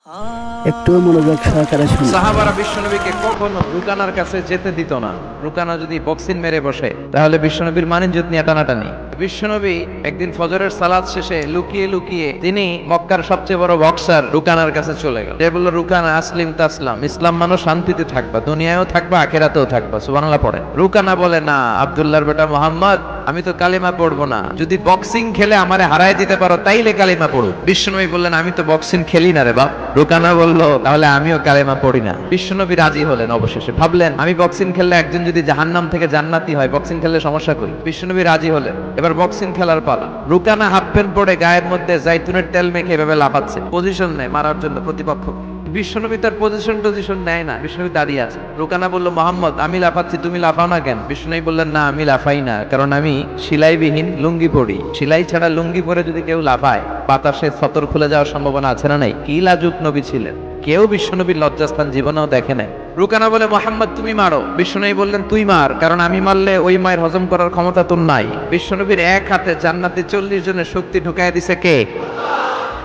একটু মনোযোগ সহকারে শুনুন। সাহাবারা বিশ্বনবীকে কখনো রুকানার কাছে যেতে দিত না। রুকানা যদি বক্সিং মেরে বসে তাহলে বিশ্বনবীর মানিজ্জত নিয়ে টানাটানি। বিশ্বনবী একদিন ফজরের সালাত শেষে লুকিয়ে লুকিয়ে তিনি মক্কার সবচেয়ে বড় বক্সার রুকানার কাছে চলে গেল। সে বলল, রুকানা আসলিম তাসলাম, ইসলাম মানো শান্তিতে থাকবা, দুনিয়ায়ও থাকবা আখেরাতেও থাকবা, সুবহানাল্লাহ পড়ে। রুকানা বলে, না আব্দুল্লাহর বেটা মোহাম্মদ, আমি তো কালিমা পড়বো না, যদি বক্সিং খেলে আমারে হারায় দিতে পারো তাইলে কালিমা পড়ো। বিশ্বনবী বললেন, আমি তো বক্সিং খেলি না রে বাপ। রুকানা বলল, তাহলে আমিও কালেমা পড়ি না। বিশ্বনবী রাজি হলেন। অবশেষে ভাবলেন, আমি বক্সিং খেললে একজন যদি জাহান্নাম থেকে জান্নাতি হয়, বক্সিং খেললে সমস্যা করি। বিশ্বনবী রাজি হলেন। এবার বক্সিং খেলার পালা। রুকানা হাফ প্যান্ট পরে গায়ের মধ্যে জাইতুনের তেল মেখে এভাবে লাফাচ্ছে, পজিশন নেয় মারার জন্য প্রতিপক্ষ। বিশ্বনবী তার পজিশন নেয় না, বিশ্বনবী দাঁড়িয়ে আছে। রুকানা বলল, মোহাম্মদ আমি লাফাচ্ছি, তুমি লাফাও না কেন? বিশ্বনবী বললেন, না আমি লাফাই না, কারণ আমি সেলাইবিহীন লুঙ্গি পরি। সেলাই ছাড়া লুঙ্গি পরে যদি কেউ লাফায়, বাতাসে সতর খুলে যাওয়ার সম্ভাবনা আছে না নাই? কি লাজুক নবী ছিলেন, কেউ বিশ্বনবীর লজ্জাস্থান জীবনেও দেখে নাই। রুকানা বলে, মোহাম্মদ তুমি মারো। বিশ্বনবী বললেন, তুই মার, কারণ আমি মারলে ওই মায়ের হজম করার ক্ষমতা তোর নাই। বিশ্বনবীর এক হাতে জান্নাতে 40 জনের শক্তি ঢুকায় দিছে কে?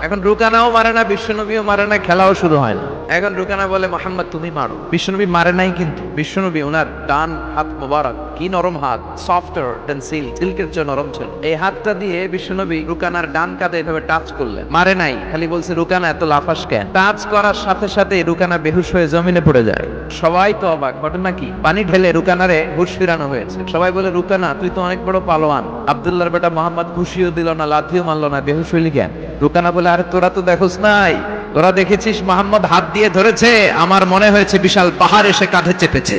এখন রুকানাও মারে না, বিশ্বনবীও মারে না, খেলাও শুরু হয় না। এখন রুকানা বলে, মোহাম্মদ তুমি মারো। বিশ্বনবী মারে নাই, কিন্তু বিশ্বনবী ওনার ডান হাত মোবারক, কি নরম হাত, সফটওয়্যার দেন সিল্ক, সিল্কের চেয়ে নরম ছিল। এই হাতটা দিয়ে বিশ্বনবী রুকানার ডান কাঁধে এভাবে টাচ করলেন। মারে নাই, খালি বলছে, রুকানা এত লাফাস কেন? টাচ করার সাথে সাথে রুকানা বেহুশ হয়ে জমিনে পড়ে যায়। সবাই তো অবাক, ঘটনা কি? পানি ঢেলে রুকানারে হুঁশ ফিরানো হয়েছে। সবাই বলে, রুকানা তুই তো অনেক বড় পালোয়ান। আব্দুল্লাহর বেটা মোহাম্মদ খুশিও দিল না, লাথিও মারলো না, বেহুশ হইলি কেন? রুকানা বলে, আরে তোরা তো দেখোস নাই, তোরা দেখেছিস মোহাম্মদ হাত দিয়ে ধরেছে, আমার মনে হয়েছে বিশাল পাহাড় এসে কাঁধে চেপেছে।